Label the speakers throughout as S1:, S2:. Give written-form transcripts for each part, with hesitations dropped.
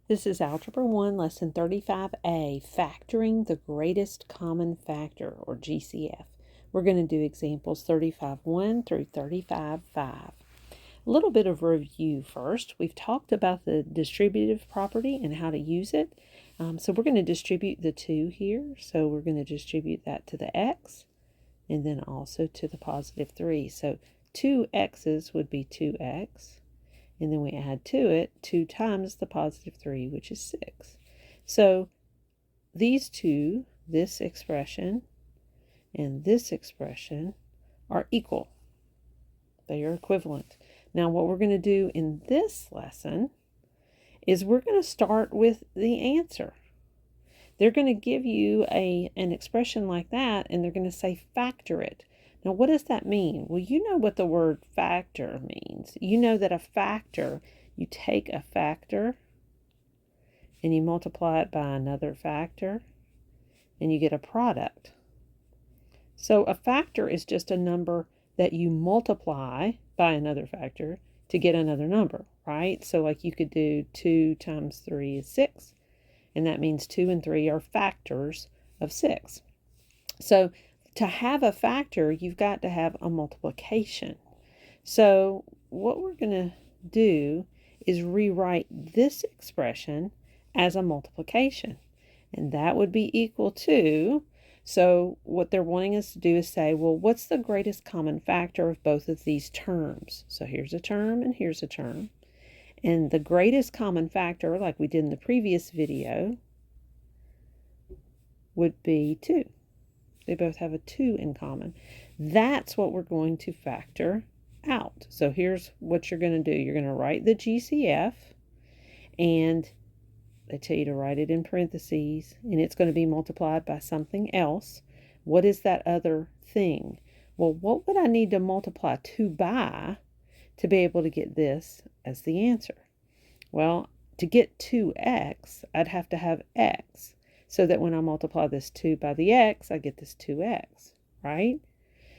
S1: This is Algebra 1, Lesson 35A, Factoring the Greatest Common Factor, or GCF. We're going to do examples 35.1 through 35.5. A little bit of review first. We've talked about the distributive property and how to use it. So we're going to distribute the 2 here. So we're going to distribute that to the x and then also to the positive 3. So 2x's would be 2x. And then we add to it 2 times the positive 3, which is 6. So these two, this expression and this expression, are equal. They are equivalent. Now what we're going to do in this lesson is we're going to start with the answer. They're going to give you an expression like that, and they're going to say factor it. Now, what does that mean? Well, you know what the word factor means. You know that a factor, you take a factor and you multiply it by another factor and you get a product. So a factor is just a number that you multiply by another factor to get another number, right? So like you could do 2 times 3 is 6, and that means 2 and 3 are factors of 6. So to have a factor, you've got to have a multiplication. So what we're going to do is rewrite this expression as a multiplication. And that would be equal to, so what they're wanting us to do is say, well, what's the greatest common factor of both of these terms? So here's a term and here's a term. And the greatest common factor, like we did in the previous video, would be 2. They both have a 2 in common. That's what we're going to factor out. So here's what you're going to do. You're going to write the GCF, and they tell you to write it in parentheses, and it's going to be multiplied by something else. What is that other thing? Well, what would I need to multiply 2 by to be able to get this as the answer? Well, to get 2x, I'd have to have x. So that when I multiply this 2 by the x, I get this 2x, right?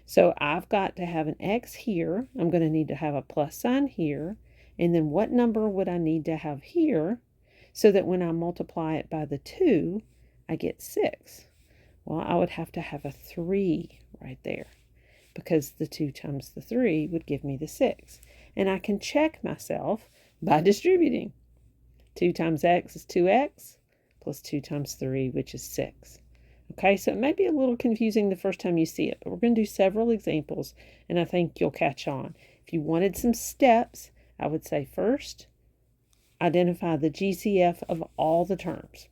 S1: So I've got to have an x here. I'm going to need to have a plus sign here. And then what number would I need to have here so that when I multiply it by the 2, I get 6? Well, I would have to have a 3 right there, because the 2 times the 3 would give me the 6. And I can check myself by distributing. 2 times x is 2x. Plus 2 times 3, which is 6. Okay, so it may be a little confusing the first time you see it, but we're going to do several examples, and I think you'll catch on. If you wanted some steps, I would say first, identify the GCF of all the terms.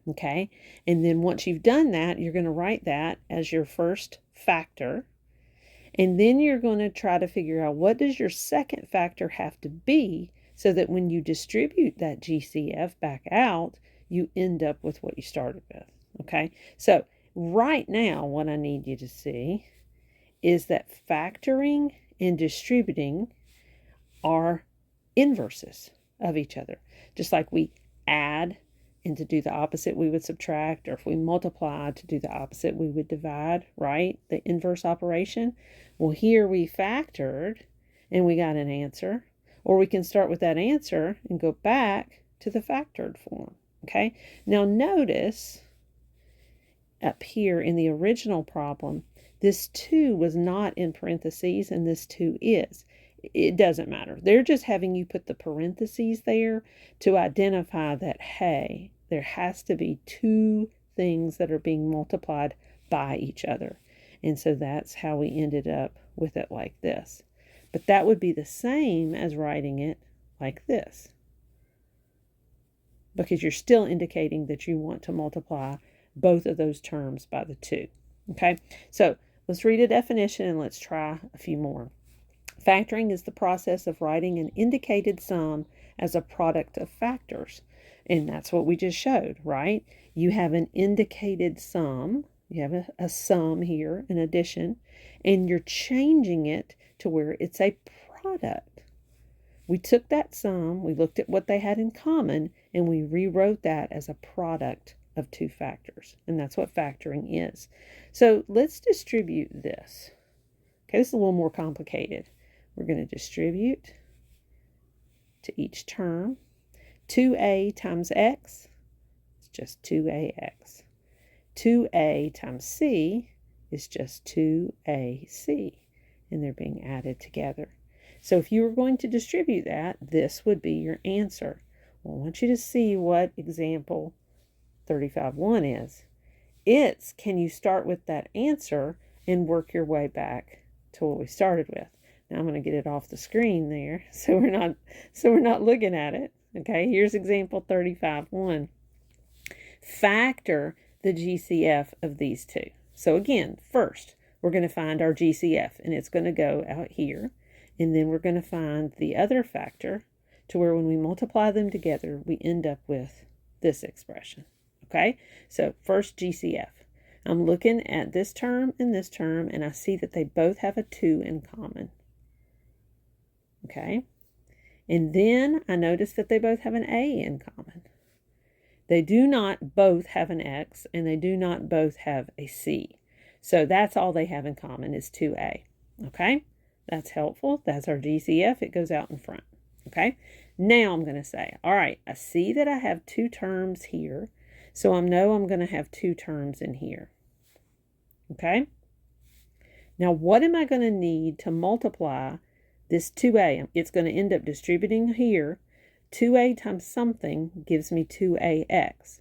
S1: Okay, and then once you've done that, you're going to write that as your first factor, and then you're going to try to figure out what does your second factor have to be so that when you distribute that GCF back out, you end up with what you started with, okay? So right now, what I need you to see is that factoring and distributing are inverses of each other. Just like we add, and to do the opposite, we would subtract, or if we multiply to do the opposite, we would divide, right? The inverse operation. Well, here we factored, and we got an answer. Or we can start with that answer and go back to the factored form. Okay, now notice up here in the original problem, this 2 was not in parentheses and this 2 is. It doesn't matter. They're just having you put the parentheses there to identify that, hey, there has to be 2 things that are being multiplied by each other. And so that's how we ended up with it like this. But that would be the same as writing it like this, because you're still indicating that you want to multiply both of those terms by the 2. Okay, so let's read a definition and let's try a few more. Factoring is the process of writing an indicated sum as a product of factors. And that's what we just showed, right? You have an indicated sum. You have a sum here, an addition, and you're changing it to where it's a product. We took that sum, we looked at what they had in common, and we rewrote that as a product of 2 factors. And that's what factoring is. So let's distribute this. Okay, this is a little more complicated. We're going to distribute to each term. 2a times x is just 2ax. 2a times c is just 2ac, and they're being added together. So if you were going to distribute that, this would be your answer. Well, I want you to see what example 35.1 is. It's, can you start with that answer and work your way back to what we started with? Now I'm going to get it off the screen there so we're not looking at it. Okay, here's example 35.1. Factor the GCF of these two. So again, first, we're going to find our GCF, and it's going to go out here. And then we're going to find the other factor to where when we multiply them together, we end up with this expression. Okay, so first GCF. I'm looking at this term, and I see that they both have a 2 in common. Okay, and then I notice that they both have an A in common. They do not both have an X, and they do not both have a C. So that's all they have in common is 2A. Okay, that's helpful. That's our GCF. It goes out in front. Okay, now I'm going to say, all right, I see that I have 2 terms here, so I know I'm going to have 2 terms in here. Okay, now what am I going to need to multiply this 2a? It's going to end up distributing here. 2a times something gives me 2ax.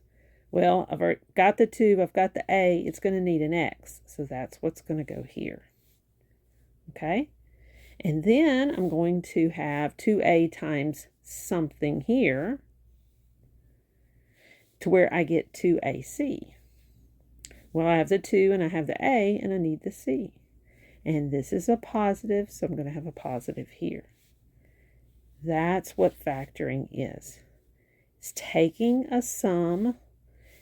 S1: Well, I've got the 2, I've got the a, it's going to need an x, so that's what's going to go here. Okay, and then I'm going to have 2a times something here to where I get 2ac. Well, I have the 2 and I have the a and I need the c. And this is a positive, so I'm going to have a positive here. That's what factoring is. It's taking a sum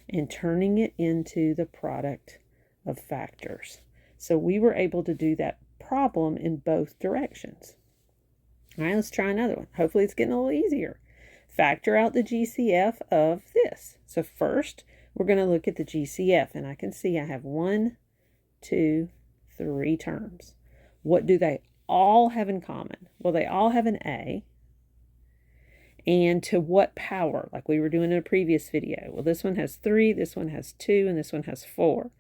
S1: and turning it into the product of factors. So we were able to do that problem in both directions. All right, let's try another one. Hopefully it's getting a little easier. Factor out the GCF of this. So first, we're going to look at the GCF, and I can see I have 1, 2, 3 terms. What do they all have in common? Well, they all have an A. And to what power? Like we were doing in a previous video. Well, this one has 3, this one has 2, and this one has 4.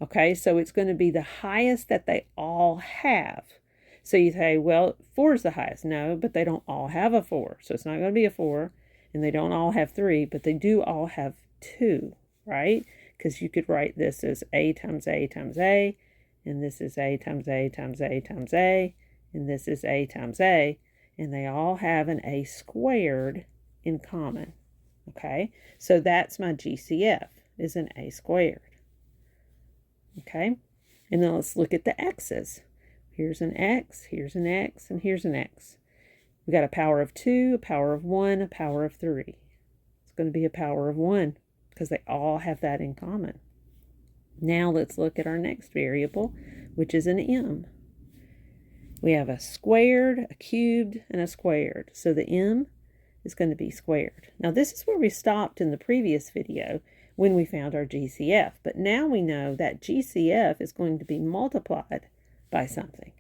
S1: Okay, so it's going to be the highest that they all have. So you say, well, 4 is the highest. No, but they don't all have a 4. So it's not going to be a 4. And they don't all have 3, but they do all have 2, right? Because you could write this as A times A times A. And this is A times A times A times A. And this is A times A. And they all have an A squared in common. Okay, so that's my GCF, is an A squared. Okay, and then let's look at the X's. Here's an X, here's an X, and here's an X. We got a power of 2, a power of 1, a power of 3. It's going to be a power of 1 because they all have that in common. Now let's look at our next variable, which is an M. We have a squared, a cubed, and a squared. So the M is going to be squared. Now this is where we stopped in the previous video when we found our GCF. But now we know that GCF is going to be multiplied by something.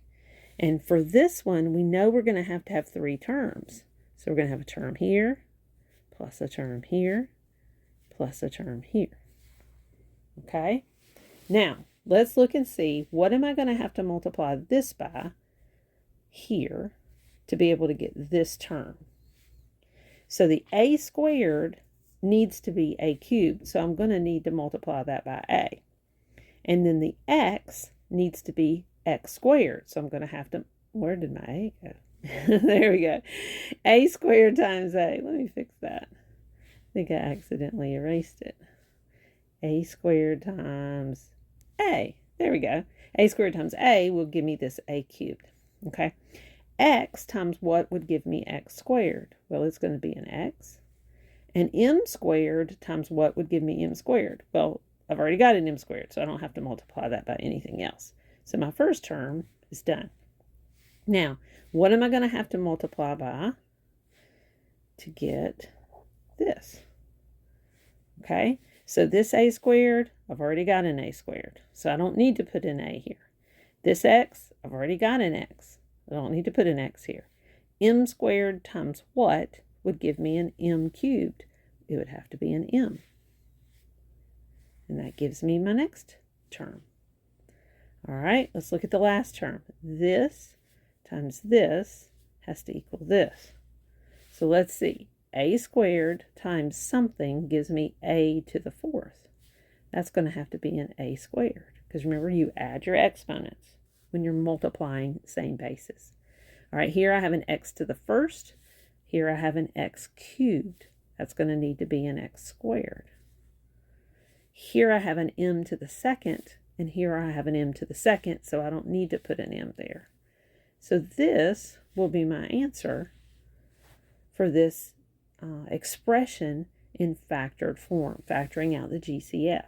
S1: And for this one, we know we're going to have 3 terms. So we're going to have a term here, plus a term here, plus a term here. Okay? Now, let's look and see, what am I going to have to multiply this by here to be able to get this term? So the A squared needs to be A cubed, so I'm going to need to multiply that by A. And then the X needs to be X squared, so I'm going to have to, where did my A go? There we go. A squared times A. Let me fix that. I think I accidentally erased it. A squared times A. There we go. A squared times A will give me this A cubed. Okay. X times what would give me X squared? Well, it's going to be an X. And M squared times what would give me M squared? Well, I've already got an M squared, so I don't have to multiply that by anything else. So my first term is done. Now, what am I going to have to multiply by to get this? Okay, so this A squared, I've already got an A squared, so I don't need to put an A here. This X, I've already got an X. I don't need to put an X here. M squared times what would give me an m cubed. It would have to be an m. And that gives me my next term. All right, let's look at the last term. This times this has to equal this. So let's see. A squared times something gives me a to the fourth. That's going to have to be an a squared, because remember, you add your exponents when you're multiplying same bases. All right, here I have an x to the first. Here I have an x cubed. That's going to need to be an x squared. Here I have an m to the second, and here I have an m to the second, so I don't need to put an m there. So this will be my answer for this expression in factored form, factoring out the GCF.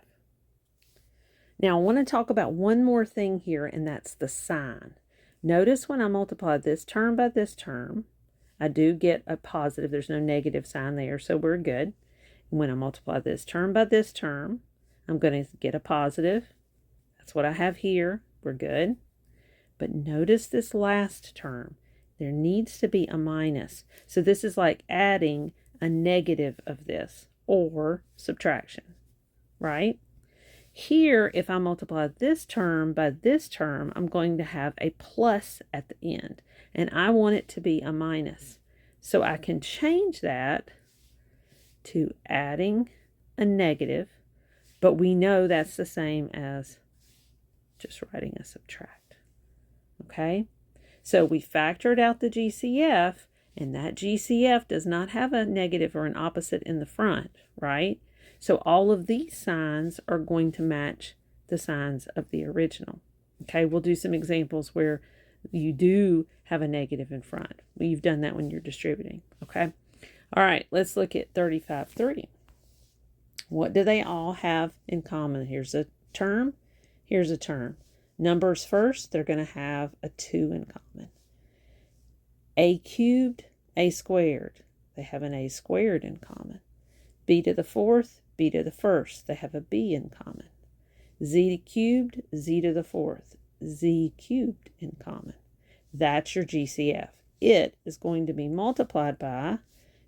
S1: Now I want to talk about one more thing here, and that's the sign. Notice when I multiply this term by this term, I do get a positive. There's no negative sign there, so we're good. And when I multiply this term by this term, I'm going to get a positive. That's what I have here. We're good. But notice this last term. There needs to be a minus. So this is like adding a negative of this, or subtraction, right? Here, if I multiply this term by this term, I'm going to have a plus at the end, and I want it to be a minus. So I can change that to adding a negative, but we know that's the same as just writing a subtract. Okay? So we factored out the GCF, and that GCF does not have a negative or an opposite in the front, right? So all of these signs are going to match the signs of the original. Okay, we'll do some examples where you do have a negative in front. Well, you've done that when you're distributing, okay? All right, let's look at 35(3). What do they all have in common? Here's a term, here's a term. Numbers first, they're going to have a 2 in common. A cubed, a squared. They have an a squared in common. B to the fourth, b to the first. They have a b in common. Z cubed, z to the fourth. Z cubed in common. That's your GCF. It is going to be multiplied by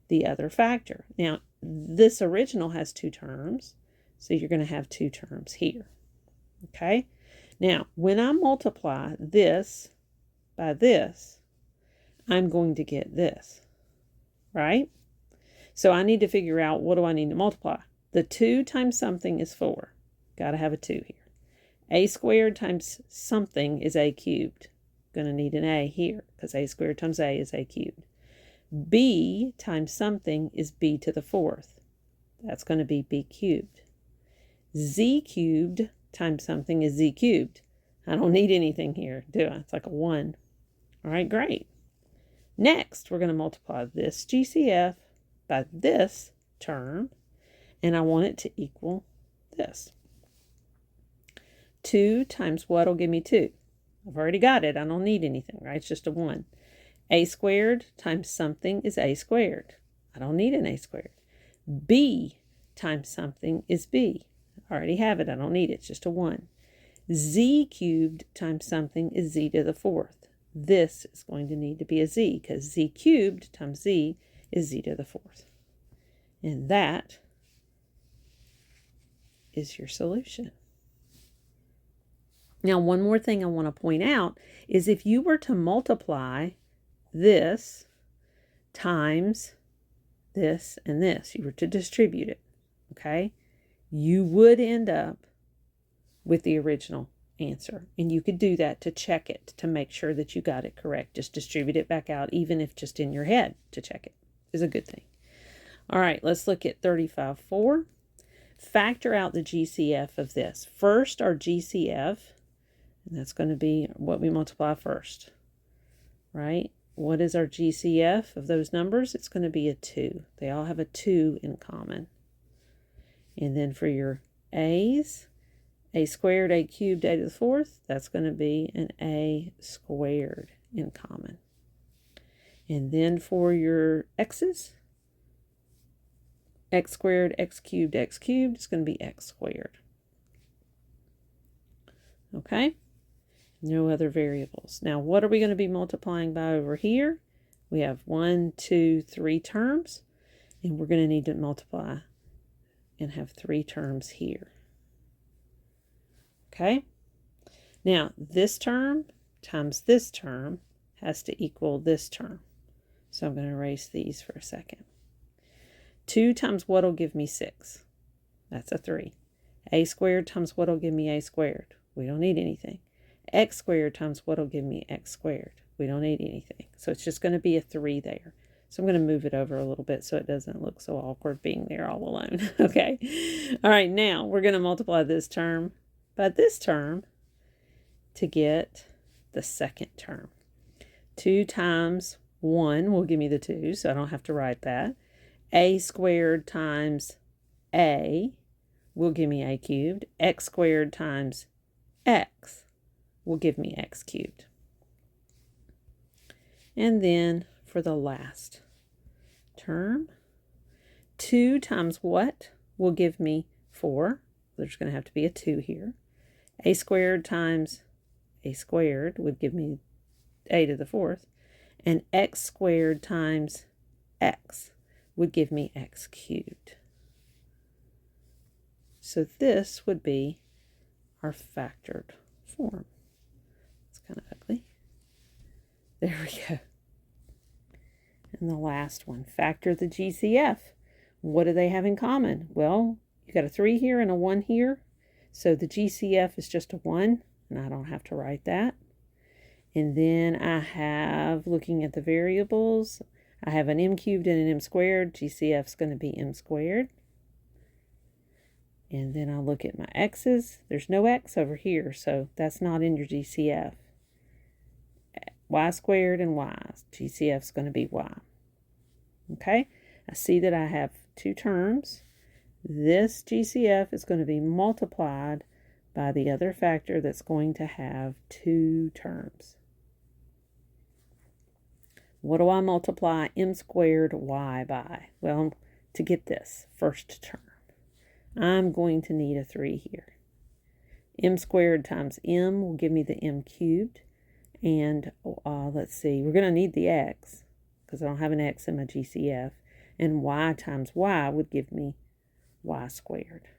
S1: the other factor. Now, this original has 2 terms, so you're going to have 2 terms here. Okay? Now, when I multiply this by this, I'm going to get this, right? So I need to figure out, what do I need to multiply? The 2 times something is 4. Got to have a 2 here. A squared times something is a cubed. Going to need an a here, because a squared times a is a cubed. B times something is b to the fourth. That's going to be b cubed. Z cubed times something is z cubed. I don't need anything here, do I? It's like a 1. All right, great. Next, we're going to multiply this GCF by this term, and I want it to equal this. 2 times what will give me 2? I've already got it. I don't need anything, right? It's just a 1. A squared times something is a squared. I don't need an a squared. B times something is b. I already have it. I don't need it. It's just a 1. Z cubed times something is z to the fourth. This is going to need to be a z, because z cubed times z is z to the fourth. And that is your solution. Now, one more thing I want to point out is if you were to multiply this times this and this, you were to distribute it, okay, you would end up with the original answer. And you could do that to check it, to make sure that you got it correct. Just distribute it back out, even if just in your head, to check it is a good thing. All right, let's look at 35(4). Factor out the GCF of this. First, our GCF, and that's going to be what we multiply first, right? What is our GCF of those numbers? It's going to be a 2. They all have a 2 in common. And then for your A's, a squared, a cubed, a to the fourth, that's going to be an a squared in common. And then for your X's, x squared, x cubed, it's going to be x squared. Okay? No other variables. Now, what are we going to be multiplying by over here? We have 1, 2, 3 terms, and we're going to need to multiply and have 3 terms here. Okay? Now, this term times this term has to equal this term. So I'm going to erase these for a second. 2 times what will give me 6? That's a 3. A squared times what will give me a squared? We don't need anything. X squared times what will give me x squared? We don't need anything. So it's just going to be a 3 there. So I'm going to move it over a little bit so it doesn't look so awkward being there all alone. Okay. All right, now we're going to multiply this term by this term to get the second term. 2 times 1 will give me the 2, so I don't have to write that. A squared times a will give me a cubed. X squared times x will give me x cubed. And then for the last term, 2 times what will give me 4? There's going to have to be a 2 here. A squared times a squared would give me a to the 4th. And x squared times x would give me x cubed. So this would be our factored form. It's kind of ugly. There we go. And the last one, factor the GCF. What do they have in common? Well, you got a 3 here and a 1 here. So the GCF is just a 1, and I don't have to write that. And then I have, looking at the variables, I have an m cubed and an m squared. GCF is going to be m squared. And then I'll look at my x's. There's no x over here, so that's not in your GCF. Y squared and y. GCF is going to be y. Okay? I see that I have 2 terms. This GCF is going to be multiplied by the other factor that's going to have 2 terms. What do I multiply m squared y by? Well, to get this first term, I'm going to need a 3 here. M squared times m will give me the m cubed. And let's see, we're going to need the x because I don't have an x in my GCF. And y times y would give me y squared.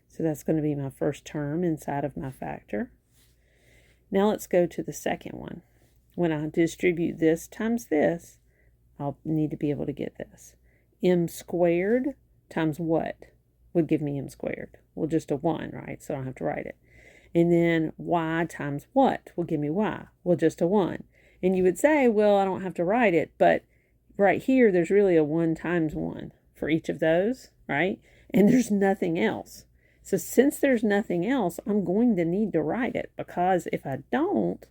S1: So that's going to be my first term inside of my factor. Now let's go to the second one. When I distribute this times this, I'll need to be able to get this. M squared times what would give me m squared? Well, just a 1, right? So I don't have to write it. And then y times what will give me y? Well, just a 1. And you would say, well, I don't have to write it, but right here, there's really a 1 times 1 for each of those, right? And there's nothing else. So since there's nothing else, I'm going to need to write it, because if I don't,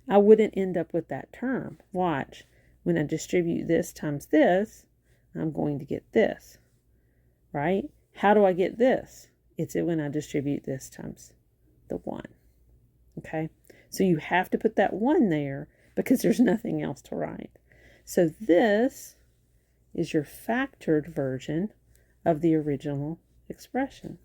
S1: I wouldn't end up with that term. Watch. When I distribute this times this, I'm going to get this, right? How do I get this? It's when I distribute this times the 1. Okay? So you have to put that 1 there because there's nothing else to write. So this is your factored version of the original expression.